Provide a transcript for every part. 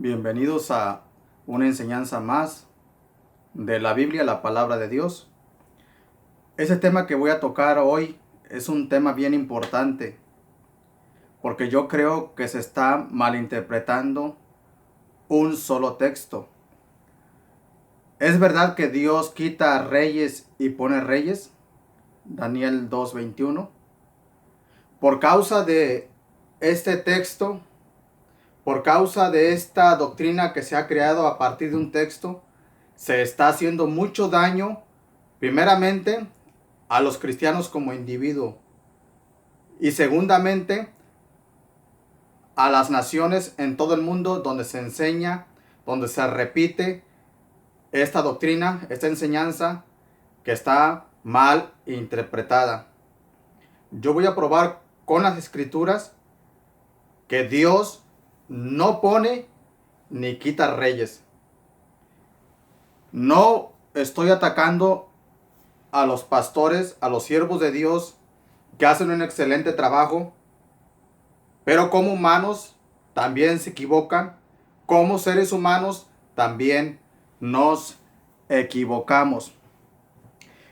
Bienvenidos a una enseñanza más de la Biblia, la palabra de Dios. Ese tema que voy a tocar hoy es un tema bien importante porque yo creo que se está malinterpretando un solo texto. ¿Es verdad que Dios quita reyes y pone reyes? Daniel 2:21. Por causa de este texto, por causa de esta doctrina que se ha creado a partir de un texto, se está haciendo mucho daño, primeramente, a los cristianos como individuo y segundamente a las naciones en todo el mundo donde se enseña, donde se repite esta doctrina, esta enseñanza que está mal interpretada. Yo voy a probar con las escrituras que Dios no pone ni quita reyes. No estoy atacando a los pastores, a los siervos de Dios que hacen un excelente trabajo, pero como humanos también se equivocan, como seres humanos también nos equivocamos.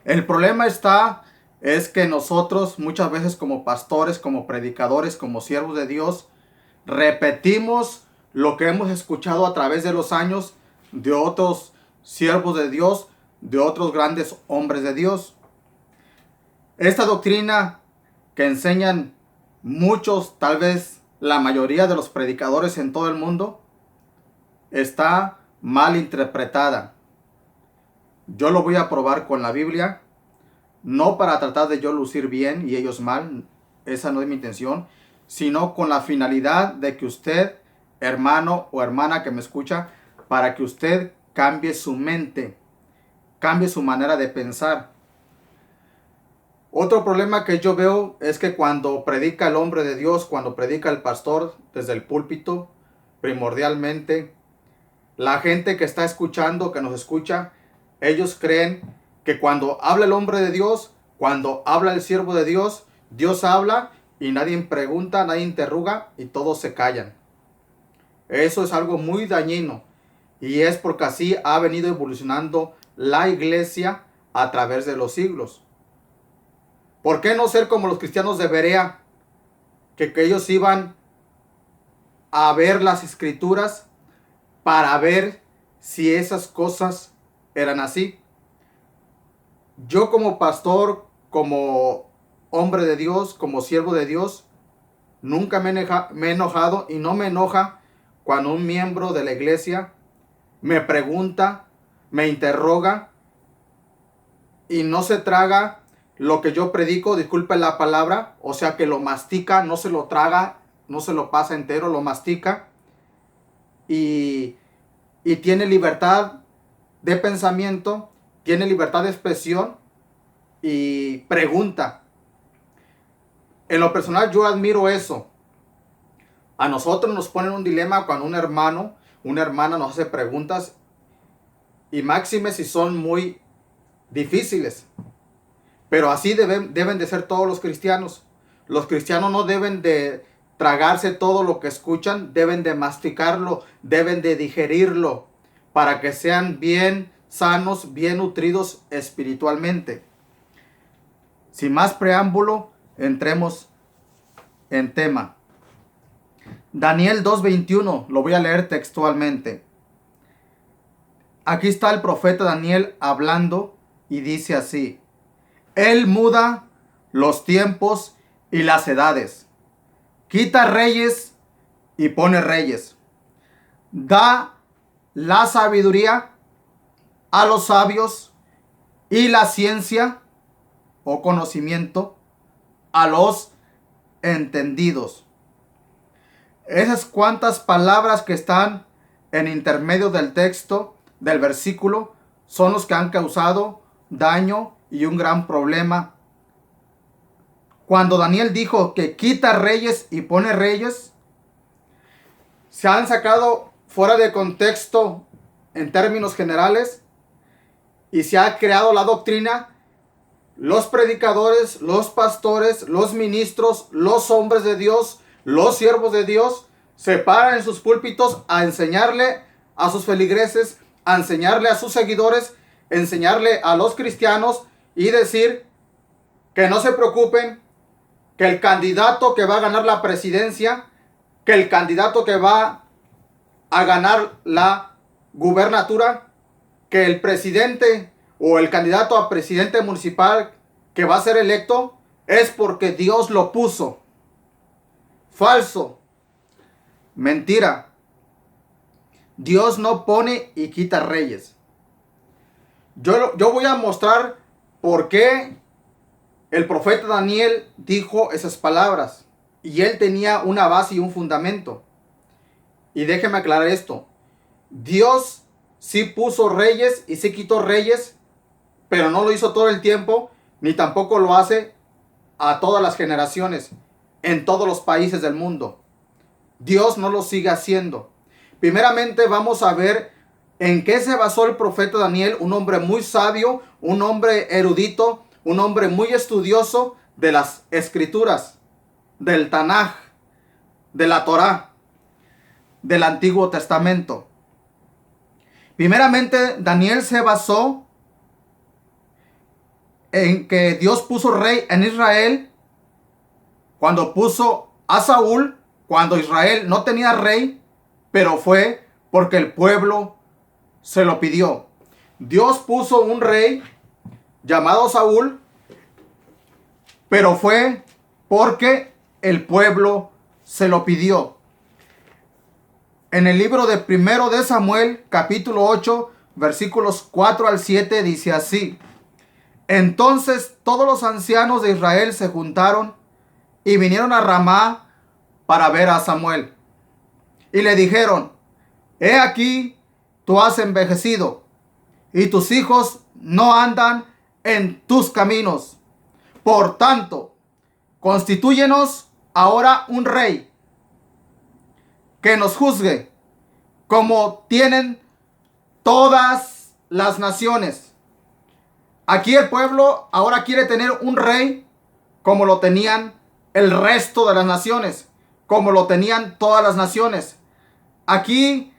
El problema es que nosotros muchas veces como pastores, como predicadores, como siervos de Dios, repetimos lo que hemos escuchado a través de los años de otros siervos de Dios, de otros grandes hombres de Dios. Esta doctrina que enseñan muchos, tal vez la mayoría de los predicadores en todo el mundo, está mal interpretada. Yo lo voy a probar con la Biblia, no para tratar de yo lucir bien y ellos mal, esa no es mi intención, sino con la finalidad de que usted, hermano o hermana que me escucha, para que usted cambie su mente, cambie su manera de pensar. Otro problema que yo veo es que cuando predica el hombre de Dios, cuando predica el pastor desde el púlpito, primordialmente, la gente que está escuchando, que nos escucha, ellos creen que cuando habla el hombre de Dios, cuando habla el siervo de Dios, Dios habla y nadie pregunta, nadie interroga y todos se callan. Eso es algo muy dañino y es porque así ha venido evolucionando la iglesia a través de los siglos. ¿Por qué no ser como los cristianos de Berea? Que ellos iban a ver las escrituras para ver si esas cosas eran así. Yo como pastor, como hombre de Dios, como siervo de Dios, nunca me he enojado y no me enoja cuando un miembro de la iglesia me pregunta, me interroga y no se traga lo que yo predico, disculpe la palabra, o sea que lo mastica, no se lo traga, no se lo pasa entero, lo mastica y tiene libertad de pensamiento, tiene libertad de expresión y pregunta. En lo personal yo admiro eso. A nosotros nos ponen un dilema cuando un hermano, una hermana nos hace preguntas y máxime si son muy difíciles. Pero así deben de ser todos los cristianos. Los cristianos no deben de tragarse todo lo que escuchan, deben de masticarlo, deben de digerirlo para que sean bien sanos, bien nutridos espiritualmente. Sin más preámbulo, entremos en tema. Daniel 2:21, lo voy a leer textualmente. Aquí está el profeta Daniel hablando y dice así: Él muda los tiempos y las edades, quita reyes y pone reyes, da la sabiduría a los sabios y la ciencia o conocimiento a los entendidos. Esas cuantas palabras que están en intermedio del texto, del versículo, son los que han causado daño y un gran problema. Cuando Daniel dijo que quita reyes y pone reyes, se han sacado fuera de contexto en términos generales y se ha creado la doctrina. Los predicadores, los pastores, los ministros, los hombres de Dios, los siervos de Dios se paran en sus púlpitos a enseñarle a sus feligreses, a enseñarle a sus seguidores, enseñarle a los cristianos y decir que no se preocupen, que el candidato que va a ganar la presidencia, que el candidato que va a ganar la gubernatura, que el presidente o el candidato a presidente municipal que va a ser electo es porque Dios lo puso. Falso. Mentira. Dios no pone y quita reyes. Yo voy a mostrar por qué el profeta Daniel dijo esas palabras. Y él tenía una base y un fundamento. Y déjeme aclarar esto. Dios sí puso reyes y sí quitó reyes, pero no lo hizo todo el tiempo, ni tampoco lo hace a todas las generaciones, en todos los países del mundo. Dios no lo sigue haciendo. Primeramente vamos a ver en qué se basó el profeta Daniel, un hombre muy sabio, un hombre erudito, un hombre muy estudioso de las escrituras, del Tanaj, de la Torá, del Antiguo Testamento. Primeramente, Daniel se basó en que Dios puso rey en Israel cuando puso a Saúl, cuando Israel no tenía rey, pero fue porque el pueblo se lo pidió. Dios puso un rey llamado Saúl, pero fue porque el pueblo se lo pidió. En el libro de Primero de Samuel, capítulo 8, versículos 4 al 7, dice así: Entonces todos los ancianos de Israel se juntaron y vinieron a Ramá para ver a Samuel. Y le dijeron: He aquí, tú has envejecido, y tus hijos no andan en tus caminos. Por tanto, constitúyenos ahora un rey que nos juzgue, como tienen todas las naciones. Aquí el pueblo ahora quiere tener un rey como lo tenían el resto de las naciones, como lo tenían todas las naciones. Aquí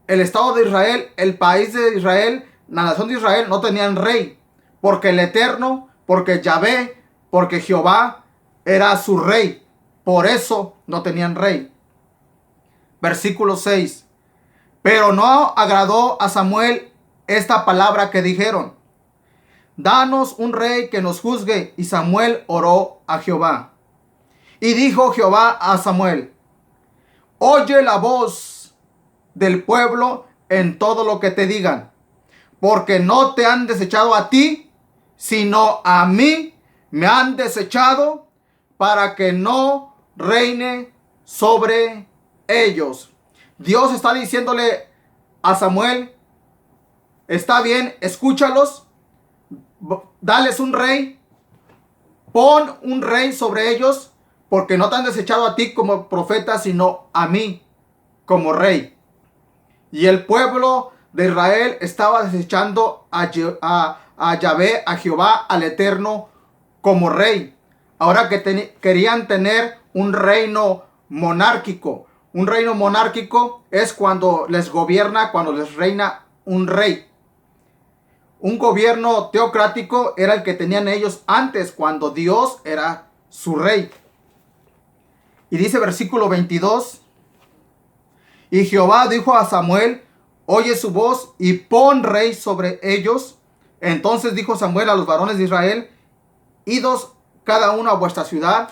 el Estado de Israel, el país de Israel, la nación de Israel no tenían rey, porque el Eterno, porque Yahvé, porque Jehová era su rey. Por eso no tenían rey. Versículo 6. Pero no agradó a Samuel esta palabra que dijeron: Danos un rey que nos juzgue. Y Samuel oró a Jehová. Y dijo Jehová a Samuel: Oye la voz del pueblo en todo lo que te digan, porque no te han desechado a ti, sino a mí me han desechado, para que no reine sobre ellos. Dios está diciéndole a Samuel: está bien, escúchalos, dales un rey, pon un rey sobre ellos, porque no te han desechado a ti como profeta, sino a mí como rey. Y el pueblo de Israel estaba desechando a Yahvé, a Jehová, al Eterno, como rey. Ahora que querían tener un reino monárquico. Un reino monárquico es cuando les gobierna, cuando les reina un rey. Un gobierno teocrático era el que tenían ellos antes, cuando Dios era su rey. Y dice versículo 22: Y Jehová dijo a Samuel: Oye su voz y pon rey sobre ellos. Entonces dijo Samuel a los varones de Israel: Idos cada uno a vuestra ciudad.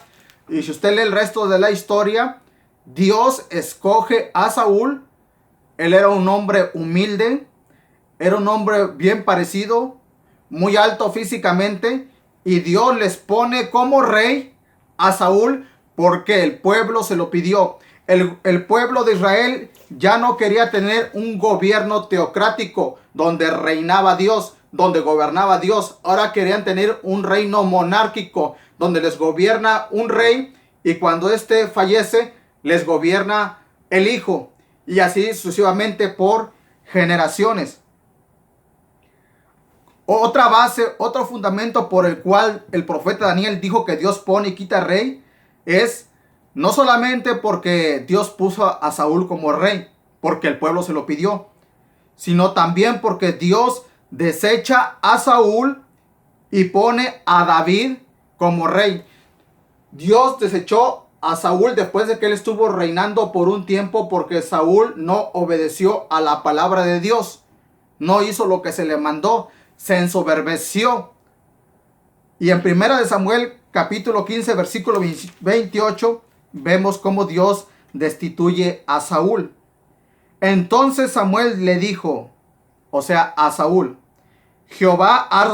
Y si usted lee el resto de la historia, Dios escoge a Saúl. Él era un hombre humilde, era un hombre bien parecido, muy alto físicamente, y Dios les pone como rey a Saúl porque el pueblo se lo pidió. El pueblo de Israel ya no quería tener un gobierno teocrático donde reinaba Dios, donde gobernaba Dios. Ahora querían tener un reino monárquico donde les gobierna un rey, y cuando éste fallece les gobierna el hijo, y así sucesivamente por generaciones. Otra base, otro fundamento por el cual el profeta Daniel dijo que Dios pone y quita rey es No solamente porque Dios puso a Saúl como rey, porque el pueblo se lo pidió, sino también porque Dios desecha a Saúl y pone a David como rey. Dios desechó a Saúl después de que él estuvo reinando por un tiempo porque Saúl no obedeció a la palabra de Dios. No hizo lo que se le mandó, se ensoberbeció. Y en 1 de Samuel capítulo 15 versículo 28 vemos cómo Dios destituye a Saúl. Entonces Samuel le dijo, o sea, a Saúl, Jehová ha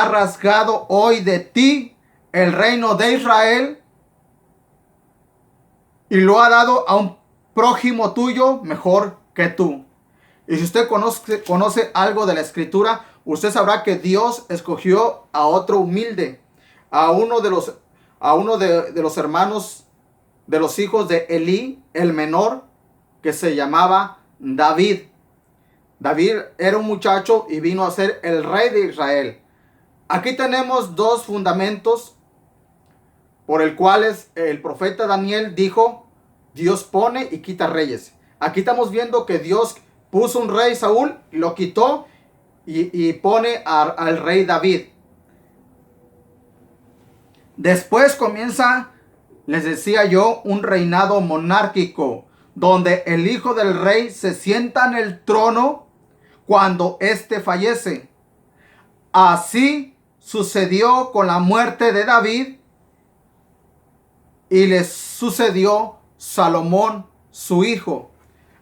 rasgado hoy de ti el reino de Israel y lo ha dado a un prójimo tuyo mejor que tú. Y si usted conoce algo de la escritura, usted sabrá que Dios escogió a otro humilde, a uno de los hermanos de los hijos de Elí, el menor, que se llamaba David. David era un muchacho y vino a ser el rey de Israel. Aquí tenemos dos fundamentos por el cuales el profeta Daniel dijo, Dios pone y quita reyes. Aquí estamos viendo que Dios puso un rey Saúl, lo quitó y pone al rey David. Después comienza, les decía yo, un reinado monárquico, donde el hijo del rey se sienta en el trono cuando éste fallece. Así sucedió con la muerte de David y le sucedió Salomón, su hijo.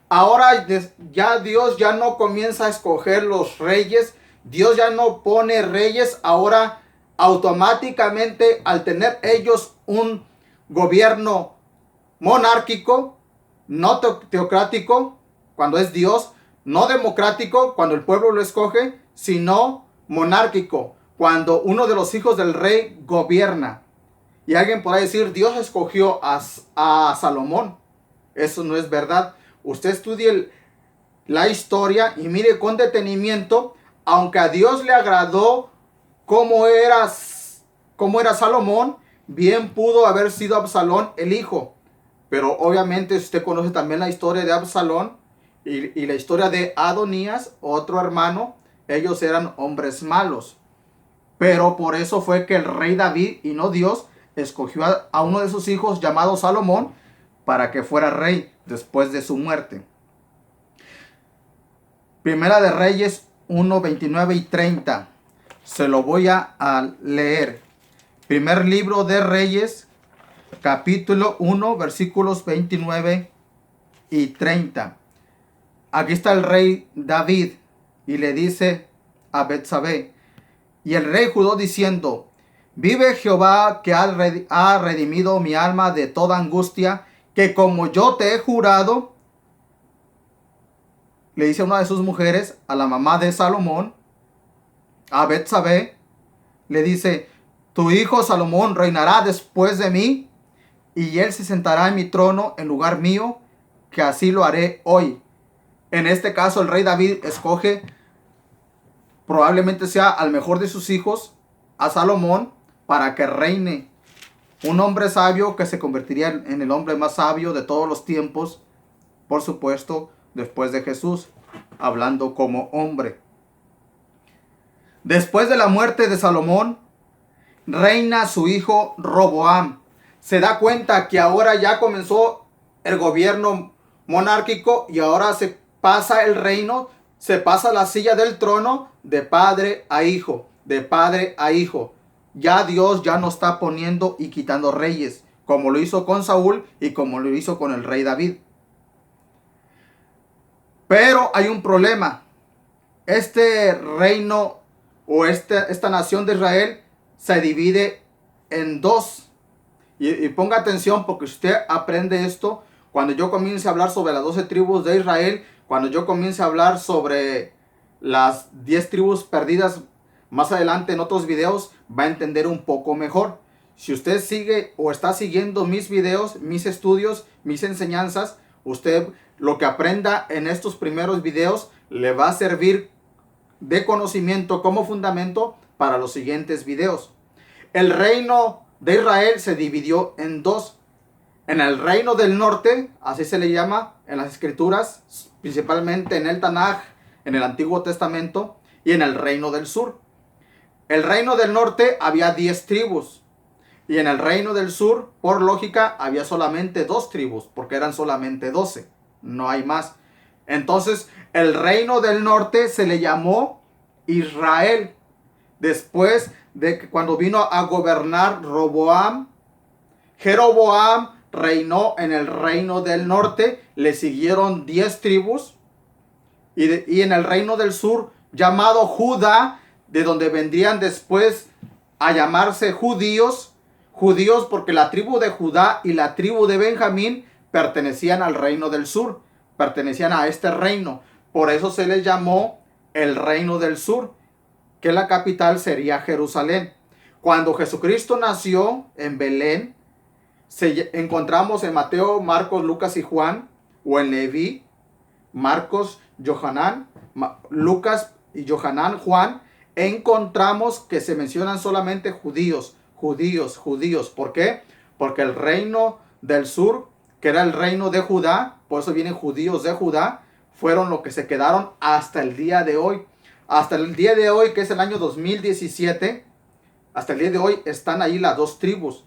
Ahora ya Dios ya no comienza a escoger los reyes. Dios ya no pone reyes. Ahora automáticamente, al tener ellos un gobierno monárquico, no teocrático, cuando es Dios, no democrático, cuando el pueblo lo escoge, sino monárquico, cuando uno de los hijos del rey gobierna. Y alguien podrá decir, Dios escogió a Salomón. Eso no es verdad. Usted estudie la historia y mire con detenimiento, aunque a Dios le agradó cómo era Salomón, bien pudo haber sido Absalón el hijo. Pero obviamente usted conoce también la historia de Absalón y la historia de Adonías, otro hermano. Ellos eran hombres malos. Pero por eso fue que el rey David, y no Dios, escogió a uno de sus hijos llamado Salomón para que fuera rey después de su muerte. Primera de Reyes 1, 29 y 30. Se lo voy a leer. Primer libro de Reyes, capítulo 1, versículos 29 y 30. Aquí está el rey David y le dice a Betsabé, y el rey juró diciendo, vive Jehová que ha redimido mi alma de toda angustia, que como yo te he jurado, le dice a una de sus mujeres, a la mamá de Salomón, a Betsabé, le dice, tu hijo Salomón reinará después de mí, y él se sentará en mi trono en lugar mío, que así lo haré hoy. En este caso el rey David escoge, probablemente sea al mejor de sus hijos, a Salomón, para que reine. Un hombre sabio que se convertiría en el hombre más sabio de todos los tiempos, por supuesto, después de Jesús, hablando como hombre. Después de la muerte de Salomón, reina su hijo Roboam. Se da cuenta que ahora ya comenzó el gobierno monárquico y ahora se pasa el reino, se pasa la silla del trono de padre a hijo, de padre a hijo. Ya Dios ya no está poniendo y quitando reyes, como lo hizo con Saúl y como lo hizo con el rey David. Pero hay un problema. Este reino o esta nación de Israel se divide en dos. Y ponga atención, porque si usted aprende esto, cuando yo comience a hablar sobre las 12 tribus de Israel, cuando yo comience a hablar sobre las 10 tribus perdidas más adelante en otros videos, va a entender un poco mejor. Si usted sigue o está siguiendo mis videos, mis estudios, mis enseñanzas, usted lo que aprenda en estos primeros videos le va a servir de conocimiento como fundamento para los siguientes videos. El reino de Israel se dividió en dos. En el reino del norte, así se le llama en las escrituras, principalmente en el Tanaj, en el Antiguo Testamento, y en el reino del sur. El reino del norte había 10 tribus. Y en el reino del sur, por lógica, había solamente 2 tribus, porque eran solamente 12. No hay más. Entonces, el reino del norte se le llamó Israel. Después de que cuando vino a gobernar Roboam, Jeroboam reinó en el reino del norte, le siguieron 10 tribus, y en el reino del sur, llamado Judá, de donde vendrían después a llamarse judíos porque la tribu de Judá y la tribu de Benjamín pertenecían al reino del sur, pertenecían a este reino. Por eso se les llamó el reino del sur, que la capital sería Jerusalén. Cuando Jesucristo nació en Belén, encontramos en Mateo, Marcos, Lucas y Juan, o en Leví, Marcos, Johanán, Lucas y Johanán, Juan, encontramos que se mencionan solamente judíos. ¿Por qué? Porque el reino del sur, que era el reino de Judá, por eso vienen judíos de Judá, fueron los que se quedaron hasta el día de hoy. Hasta el día de hoy, que es el año 2017, hasta el día de hoy están ahí las 2 tribus,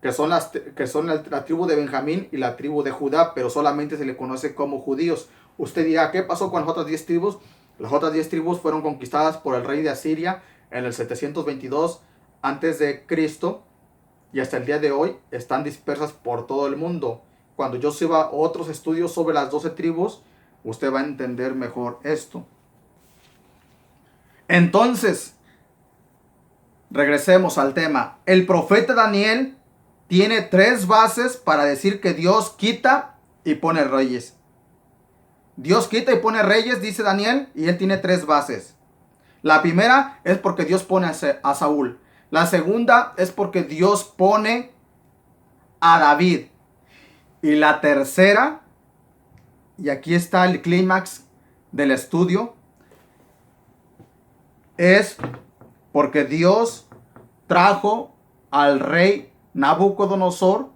que son la tribu de Benjamín y la tribu de Judá, pero solamente se le conoce como judíos. Usted dirá, ¿qué pasó con las otras 10 tribus? Las otras 10 tribus fueron conquistadas por el rey de Asiria en el 722 antes de Cristo, y hasta el día de hoy están dispersas por todo el mundo. Cuando yo suba otros estudios sobre las 12 tribus, usted va a entender mejor esto. Entonces, regresemos al tema. El profeta Daniel tiene 3 bases para decir que Dios quita y pone reyes. Dios quita y pone reyes, dice Daniel, y él tiene 3 bases. La primera es porque Dios pone a Saúl. La segunda es porque Dios pone a David. Y la tercera, y aquí está el clímax del estudio, es porque Dios trajo al rey Nabucodonosor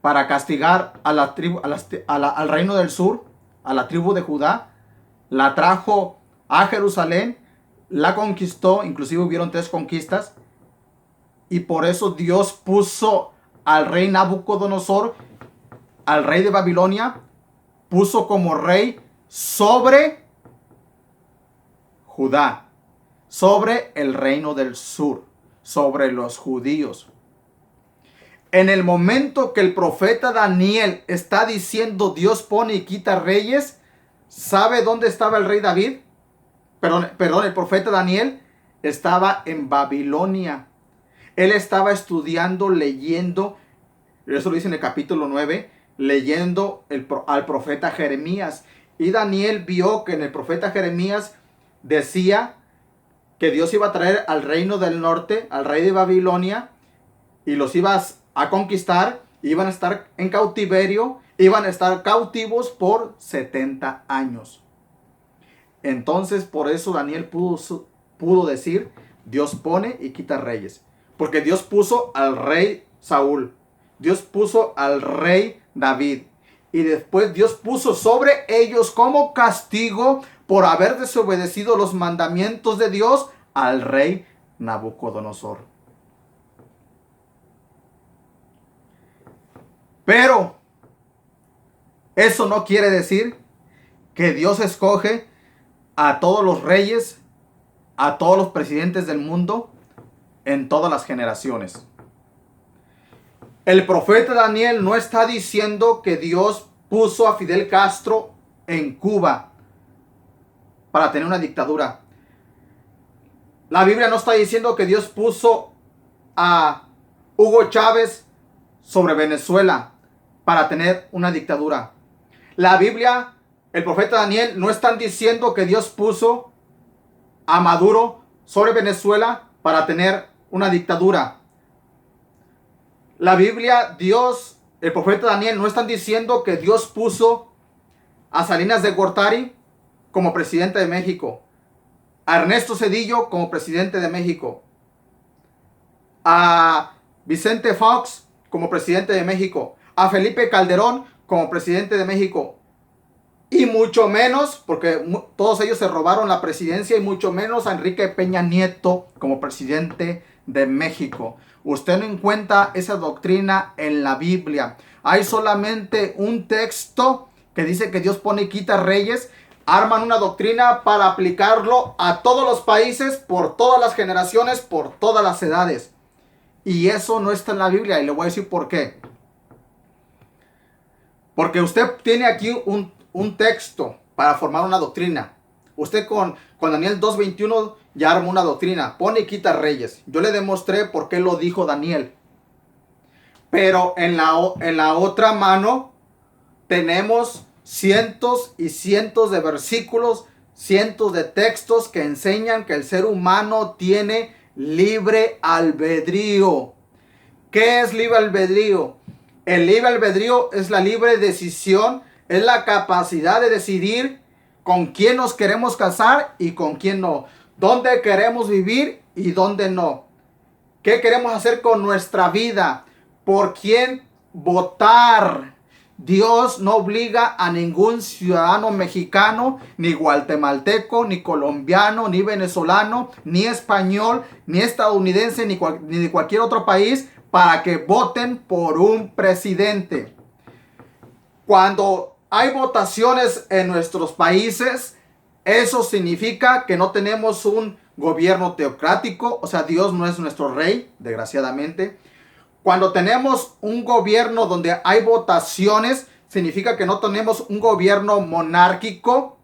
para castigar a la tribu, al reino del sur, a la tribu de Judá. La trajo a Jerusalén, la conquistó, inclusive hubieron 3 conquistas, y por eso Dios puso al rey Nabucodonosor, al rey de Babilonia, puso como rey sobre Judá, sobre el reino del sur, sobre los judíos. En el momento que el profeta Daniel está diciendo Dios pone y quita reyes, ¿sabe dónde estaba el rey David? Perdón, el profeta Daniel estaba en Babilonia. Él estaba estudiando, leyendo, eso lo dice en el capítulo 9, leyendo al profeta Jeremías. Y Daniel vio que en el profeta Jeremías decía que Dios iba a traer al reino del norte, al rey de Babilonia, y los iba a conquistar, iban a estar en cautiverio, iban a estar cautivos por 70 años. Entonces, por eso Daniel pudo decir, Dios pone y quita reyes. Porque Dios puso al rey Saúl, Dios puso al rey David, y después Dios puso sobre ellos como castigo por haber desobedecido los mandamientos de Dios al rey Nabucodonosor. Pero eso no quiere decir que Dios escoge a todos los reyes, a todos los presidentes del mundo en todas las generaciones. El profeta Daniel no está diciendo que Dios puso a Fidel Castro en Cuba para tener una dictadura. La Biblia no está diciendo que Dios puso a Hugo Chávez sobre Venezuela para tener una dictadura. La Biblia, el profeta Daniel, no están diciendo que Dios puso a Maduro sobre Venezuela para tener una dictadura. La Biblia, Dios, el profeta Daniel, no están diciendo que Dios puso a Salinas de Gortari como presidente de México, a Ernesto Zedillo como presidente de México. a Vicente Fox como presidente de México, a Felipe Calderón como presidente de México, y mucho menos, porque todos ellos se robaron la presidencia, y mucho menos a Enrique Peña Nieto como presidente de México. Usted no encuentra esa doctrina en la Biblia. Hay solamente un texto que dice que Dios pone y quita reyes. Arman una doctrina para aplicarlo a todos los países, por todas las generaciones, por todas las edades. Y eso no está en la Biblia, y le voy a decir por qué. Porque usted tiene aquí un texto para formar una doctrina. Usted con Daniel 2:21 ya armó una doctrina. Pone y quita reyes. Yo le demostré por qué lo dijo Daniel. Pero en la otra mano tenemos cientos y cientos de versículos, cientos de textos que enseñan que el ser humano tiene libre albedrío. ¿Qué es libre albedrío? El libre albedrío es la libre decisión, es la capacidad de decidir con quién nos queremos casar y con quién no, dónde queremos vivir y dónde no, qué queremos hacer con nuestra vida, por quién votar. Dios no obliga a ningún ciudadano mexicano, ni guatemalteco, ni colombiano, ni venezolano, ni español, ni estadounidense, ni de cualquier otro país para que voten por un presidente. Cuando hay votaciones en nuestros países, eso significa que no tenemos un gobierno teocrático, o sea, Dios no es nuestro rey, desgraciadamente. Cuando tenemos un gobierno donde hay votaciones, significa que no tenemos un gobierno monárquico,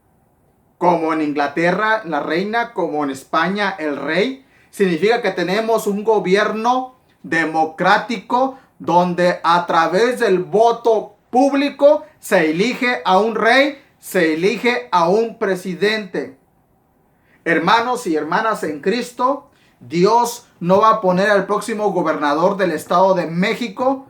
como en Inglaterra la reina, como en España el rey. Significa que tenemos un gobierno democrático donde a través del voto público se elige a un rey, se elige a un presidente. Hermanos y hermanas en Cristo, Dios no va a poner al próximo gobernador del Estado de México.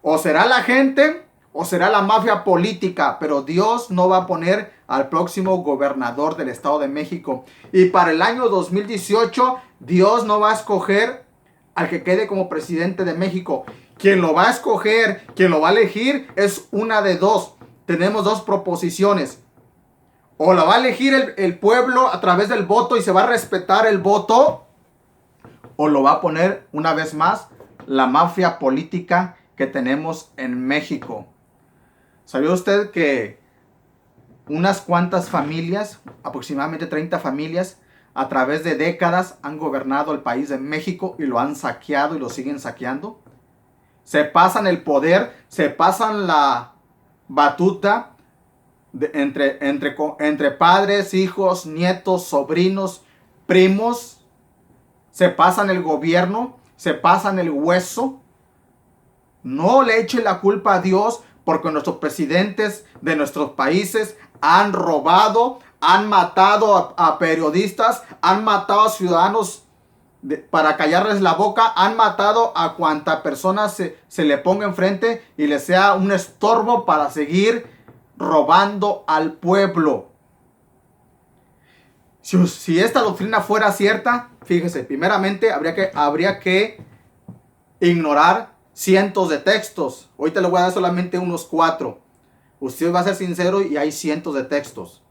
O será la gente o será la mafia política, pero Dios no va a poner al próximo gobernador del Estado de México. Y para el año 2018, Dios no va a escoger al que quede como presidente de México. Quien lo va a escoger, quien lo va a elegir, es una de dos. Tenemos dos proposiciones. O la va a elegir el pueblo a través del voto y se va a respetar el voto, o lo va a poner una vez más la mafia política que tenemos en México. ¿Sabía usted que unas cuantas familias, aproximadamente 30 familias, a través de décadas han gobernado el país de México y lo han saqueado y lo siguen saqueando? Se pasan el poder, se pasan la batuta entre padres, hijos, nietos, sobrinos, primos. Se pasan el gobierno, se pasan el hueso. No le eche la culpa a Dios porque nuestros presidentes de nuestros países han robado, han matado a periodistas, han matado a ciudadanos para callarles la boca, han matado a cuanta persona se le ponga enfrente y le sea un estorbo para seguir robando al pueblo. Si esta doctrina fuera cierta, fíjese, primeramente habría que ignorar cientos de textos. Ahorita le voy a dar solamente unos 4. Usted va a ser sincero y hay cientos de textos.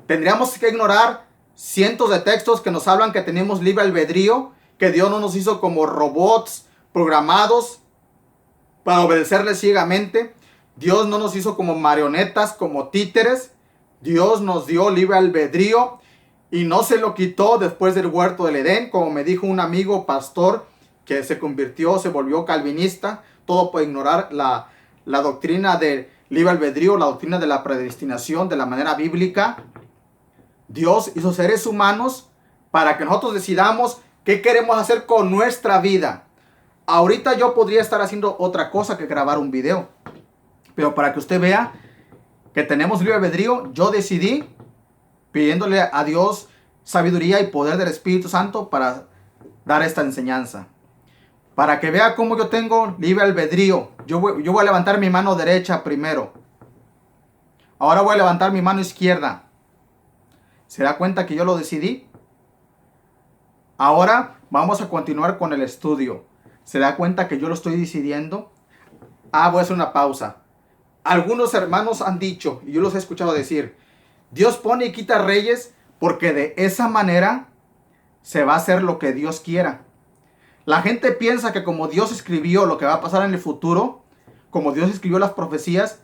Tendríamos que ignorar cientos de textos que nos hablan que tenemos libre albedrío, que Dios no nos hizo como robots programados para obedecerle ciegamente. Dios no nos hizo como marionetas, como títeres. Dios nos dio libre albedrío y no se lo quitó después del huerto del Edén, como me dijo un amigo pastor que se volvió calvinista, todo por ignorar la doctrina del libre albedrío, la doctrina de la predestinación de la manera bíblica. Dios hizo seres humanos para que nosotros decidamos qué queremos hacer con nuestra vida. Ahorita yo podría estar haciendo otra cosa que grabar un video, pero para que usted vea que tenemos libre albedrío, yo decidí, pidiéndole a Dios sabiduría y poder del Espíritu Santo para dar esta enseñanza. Para que vea cómo yo tengo libre albedrío. Yo voy a levantar mi mano derecha primero. Ahora voy a levantar mi mano izquierda. ¿Se da cuenta que yo lo decidí? Ahora vamos a continuar con el estudio. ¿Se da cuenta que yo lo estoy decidiendo? Voy a hacer una pausa. Algunos hermanos han dicho, y yo los he escuchado decir, Dios pone y quita reyes porque de esa manera se va a hacer lo que Dios quiera. La gente piensa que como Dios escribió lo que va a pasar en el futuro, como Dios escribió las profecías,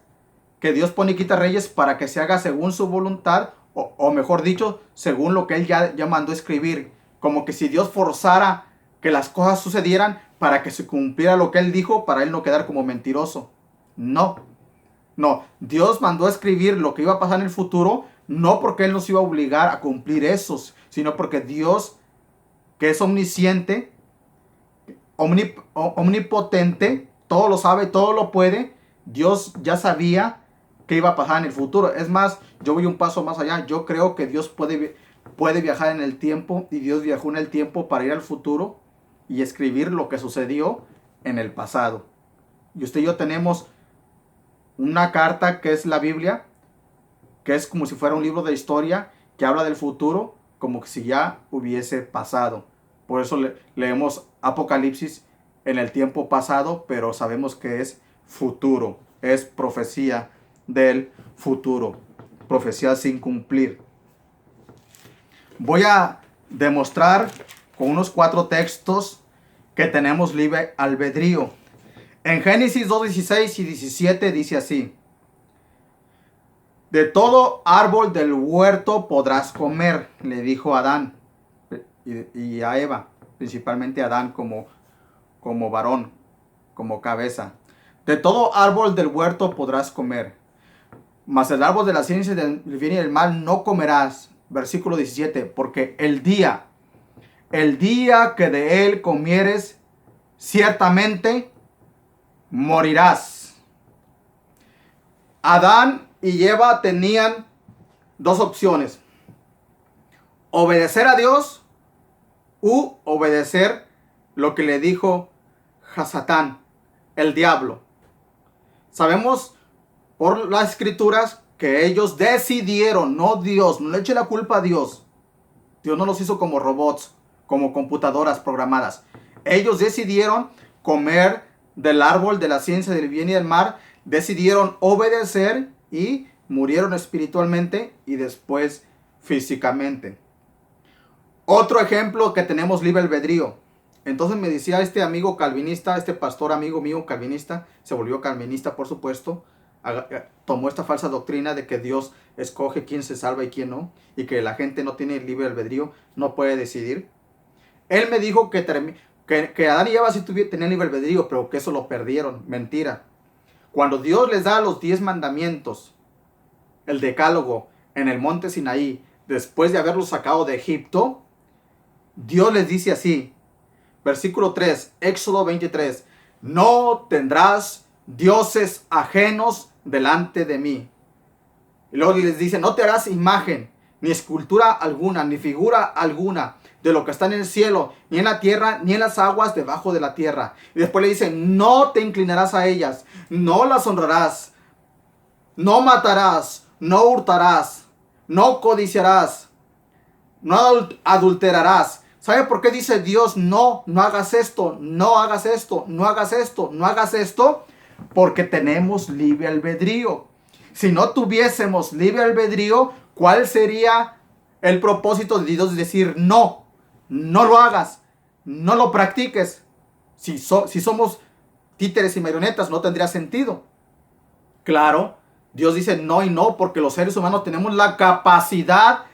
que Dios pone y quita reyes para que se haga según su voluntad, o mejor dicho, según lo que Él ya mandó escribir. Como que si Dios forzara que las cosas sucedieran para que se cumpliera lo que Él dijo, para Él no quedar como mentiroso. No, Dios mandó a escribir lo que iba a pasar en el futuro, no porque Él nos iba a obligar a cumplir esos, sino porque Dios, que es omnisciente, omnipotente, todo lo sabe, todo lo puede, Dios ya sabía qué iba a pasar en el futuro. Es más, yo voy un paso más allá. Yo creo que Dios puede viajar en el tiempo, y Dios viajó en el tiempo para ir al futuro y escribir lo que sucedió en el pasado. Y usted y yo tenemos una carta que es la Biblia, que es como si fuera un libro de historia que habla del futuro como si ya hubiese pasado. Por eso leemos Apocalipsis en el tiempo pasado, pero sabemos que es futuro, es profecía del futuro, profecía sin cumplir. Voy a demostrar con unos 4 textos que tenemos libre albedrío. En Génesis 2:16 y 17 dice así: de todo árbol del huerto podrás comer, le dijo a Adán y a Eva, principalmente a Adán como varón, como cabeza. De todo árbol del huerto podrás comer, mas el árbol de la ciencia del bien y del mal no comerás. Versículo 17, porque el día que de él comieres, ciertamente morirás. Adán y Eva tenían 2 opciones: obedecer a Dios u obedecer lo que le dijo Satán, el diablo. Sabemos por las escrituras que ellos decidieron, no Dios, no le eche la culpa a Dios. Dios no los hizo como robots, como computadoras programadas. Ellos decidieron comer del árbol de la ciencia del bien y del mal, decidieron obedecer y murieron espiritualmente y después físicamente. Otro ejemplo que tenemos libre albedrío. Entonces me decía este amigo calvinista, este pastor amigo mío calvinista, se volvió calvinista por supuesto, tomó esta falsa doctrina de que Dios escoge quién se salva y quién no, y que la gente no tiene libre albedrío, no puede decidir. Él me dijo que Adán y Eva sí tenían libre albedrío, pero que eso lo perdieron. Mentira. Cuando Dios les da los 10 mandamientos, el decálogo, en el monte Sinaí, después de haberlos sacado de Egipto, Dios les dice así, versículo 3, Éxodo 23, no tendrás dioses ajenos delante de mí. Y luego les dice, no te harás imagen, ni escultura alguna, ni figura alguna de lo que está en el cielo, ni en la tierra, ni en las aguas debajo de la tierra. Y después le dice, no te inclinarás a ellas, no las honrarás, no matarás, no hurtarás, no codiciarás, no adulterarás. ¿Sabe por qué dice Dios, no hagas esto, no hagas esto, no hagas esto, no hagas esto? Porque tenemos libre albedrío. Si no tuviésemos libre albedrío, ¿cuál sería el propósito de Dios de decir no lo hagas, no lo practiques? Si somos títeres y marionetas, no tendría sentido. Claro, Dios dice no y no, porque los seres humanos tenemos la capacidad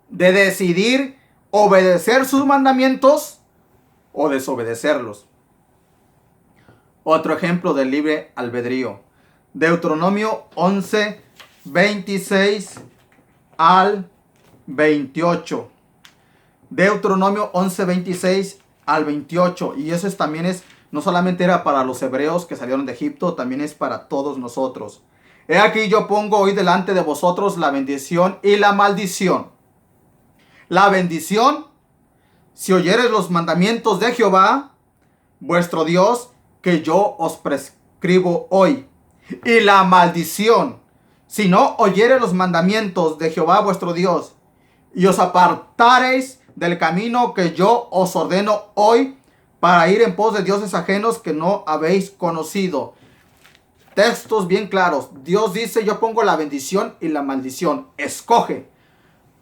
de decidir obedecer sus mandamientos o desobedecerlos. Otro ejemplo del libre albedrío. Deuteronomio 11, 26 al 28. Deuteronomio 11, 26 al 28. Y eso también no solamente era para los hebreos que salieron de Egipto, también es para todos nosotros. He aquí yo pongo hoy delante de vosotros la bendición y la maldición. La bendición, si oyeres los mandamientos de Jehová, vuestro Dios, que yo os prescribo hoy. Y la maldición, si no oyeres los mandamientos de Jehová vuestro Dios, y os apartareis del camino que yo os ordeno hoy para ir en pos de dioses ajenos que no habéis conocido. Textos bien claros. Dios dice, yo pongo la bendición y la maldición. Escoge.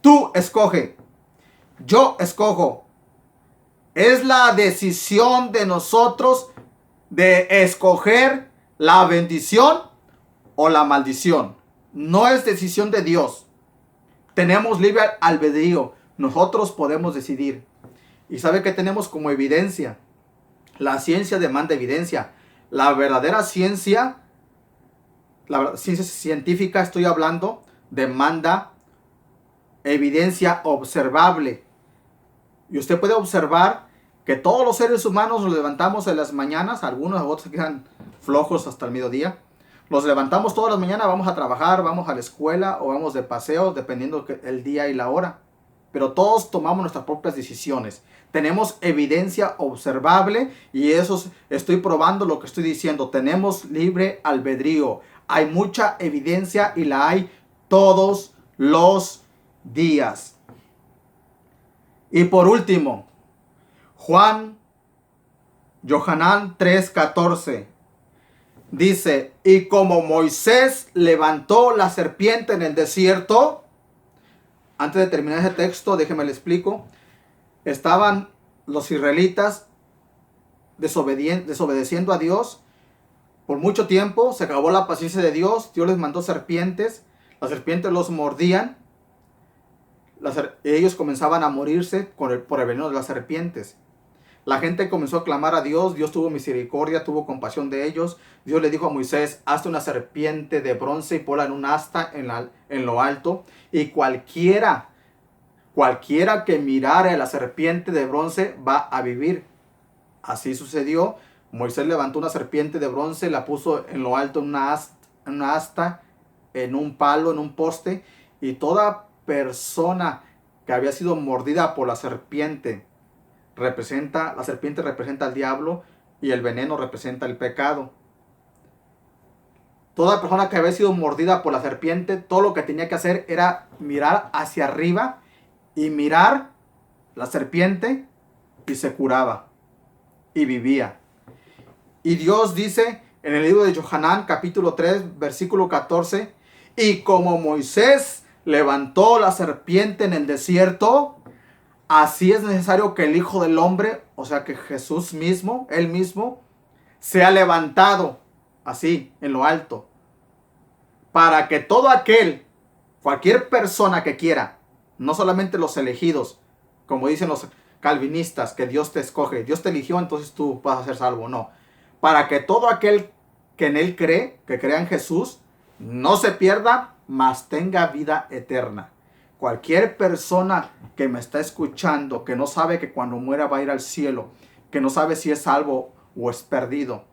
Tú escoge. Yo escojo. Es la decisión de nosotros de escoger la bendición o la maldición. No es decisión de Dios. Tenemos libre albedrío. Nosotros podemos decidir. ¿Y sabe qué tenemos como evidencia? La ciencia demanda evidencia. La verdadera ciencia, la ciencia científica, estoy hablando, demanda evidencia observable. Y usted puede observar que todos los seres humanos nos levantamos en las mañanas, algunos otros se quedan flojos hasta el mediodía. Nos levantamos todas las mañanas, vamos a trabajar, vamos a la escuela o vamos de paseo, dependiendo el día y la hora. Pero todos tomamos nuestras propias decisiones. Tenemos evidencia observable y eso estoy probando lo que estoy diciendo. Tenemos libre albedrío. Hay mucha evidencia y la hay todos los días. Y por último, Johanán 3:14 dice, y como Moisés levantó la serpiente en el desierto. Antes de terminar ese texto, déjeme le explico. Estaban los israelitas desobedeciendo a Dios por mucho tiempo. Se acabó la paciencia de Dios. Dios les mandó serpientes. Las serpientes los mordían. Ellos comenzaban a morirse por el veneno de las serpientes. La gente comenzó a clamar a Dios. Dios tuvo misericordia, tuvo compasión de ellos. Dios le dijo a Moisés, hazte una serpiente de bronce y ponla en un asta en lo alto. Y cualquiera que mirare a la serpiente de bronce va a vivir. Así sucedió. Moisés levantó una serpiente de bronce, la puso en lo alto en una asta, en un palo, en un poste. Y toda persona que había sido mordida por la serpiente representa al diablo y el veneno representa el pecado. Toda persona que había sido mordida por la serpiente, todo lo que tenía que hacer era mirar hacia arriba y mirar la serpiente y se curaba y vivía. Y Dios dice en el libro de Johanán capítulo 3 versículo 14, y como Moisés levantó la serpiente en el desierto, así es necesario que el Hijo del Hombre, o sea que Jesús mismo, él mismo, sea levantado así en lo alto, para que cualquier persona que quiera, no solamente los elegidos, como dicen los calvinistas, que Dios te escoge, Dios te eligió, entonces tú vas a ser salvo. No, para que todo aquel que en él cree, que crea en Jesús, no se pierda, mas tenga vida eterna. Cualquier persona que me está escuchando, que no sabe que cuando muera va a ir al cielo, que no sabe si es salvo o es perdido,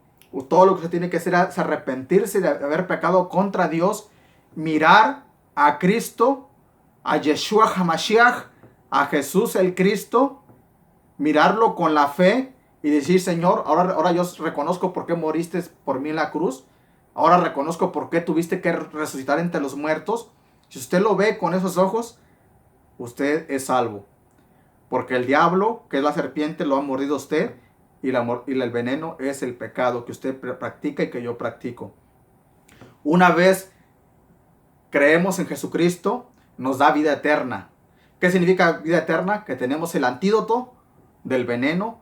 todo lo que se tiene que hacer es arrepentirse de haber pecado contra Dios, mirar a Cristo, a Yeshua HaMashiach, a Jesús el Cristo, mirarlo con la fe y decir, Señor, ahora yo reconozco por qué moriste por mí en la cruz, ahora reconozco por qué tuviste que resucitar entre los muertos. Si usted lo ve con esos ojos, usted es salvo. Porque el diablo, que es la serpiente, lo ha mordido a usted. Y el veneno es el pecado que usted practica y que yo practico. Una vez creemos en Jesucristo, nos da vida eterna. ¿Qué significa vida eterna? Que tenemos el antídoto del veneno,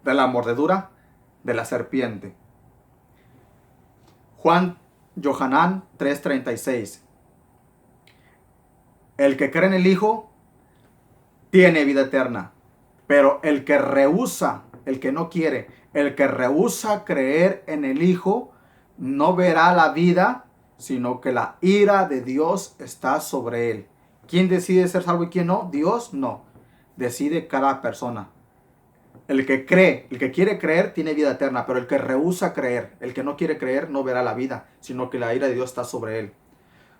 de la mordedura, de la serpiente. Johanán 3:36. El que cree en el Hijo tiene vida eterna, pero el que rehúsa, el que no quiere, el que rehúsa creer en el Hijo, no verá la vida, sino que la ira de Dios está sobre él. ¿Quién decide ser salvo y quién no? Dios no. Decide cada persona. El que cree, el que quiere creer, tiene vida eterna, pero el que rehúsa creer, el que no quiere creer, no verá la vida, sino que la ira de Dios está sobre él.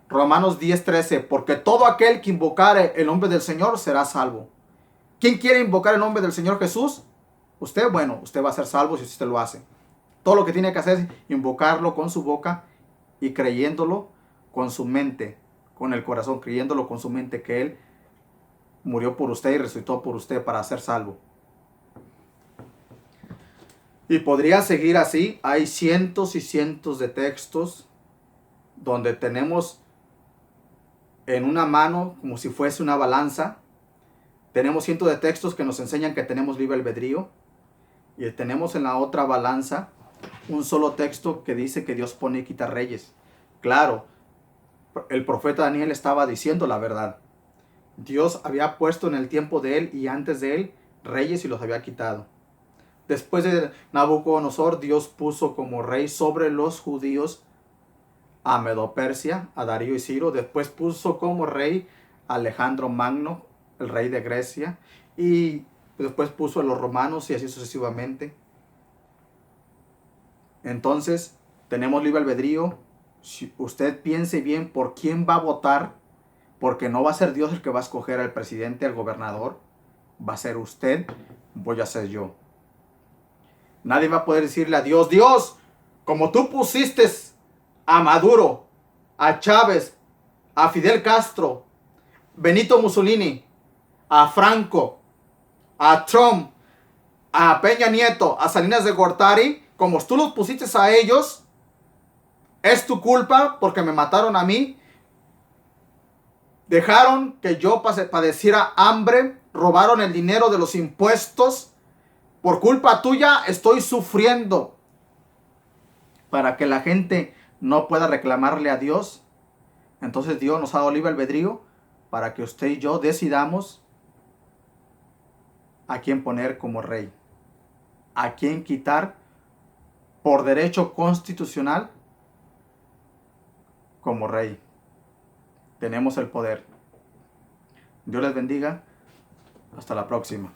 Romanos 10:13, porque todo aquel que invocare el nombre del Señor será salvo. ¿Quién quiere invocar el nombre del Señor Jesús? Usted, bueno, usted va a ser salvo si usted lo hace. Todo lo que tiene que hacer es invocarlo con su boca y creyéndolo con su mente, con el corazón, creyéndolo con su mente que Él murió por usted y resucitó por usted para ser salvo. Y podría seguir así. Hay cientos y cientos de textos donde tenemos en una mano, como si fuese una balanza, tenemos cientos de textos que nos enseñan que tenemos libre albedrío. Y tenemos en la otra balanza un solo texto que dice que Dios pone y quita reyes. Claro, el profeta Daniel estaba diciendo la verdad. Dios había puesto en el tiempo de él y antes de él reyes y los había quitado. Después de Nabucodonosor, Dios puso como rey sobre los judíos a Medo-Persia, a Darío y Ciro. Después puso como rey a Alejandro Magno, el rey de Grecia. Y después puso a los romanos y así sucesivamente. Entonces, tenemos libre albedrío. Si usted piense bien por quién va a votar, porque no va a ser Dios el que va a escoger al presidente, al gobernador. Va a ser usted, voy a ser yo. Nadie va a poder decirle a Dios, Dios, como tú pusiste a Maduro, a Chávez, a Fidel Castro, Benito Mussolini, a Franco, a Trump, a Peña Nieto, a Salinas de Gortari, como tú los pusiste a ellos, es tu culpa porque me mataron a mí. Dejaron que yo padeciera hambre, robaron el dinero de los impuestos. Por culpa tuya estoy sufriendo. Para que la gente no pueda reclamarle a Dios. Entonces Dios nos ha dado libre albedrío para que usted y yo decidamos a quién poner como rey. A quién quitar por derecho constitucional como rey. Tenemos el poder. Dios les bendiga. Hasta la próxima.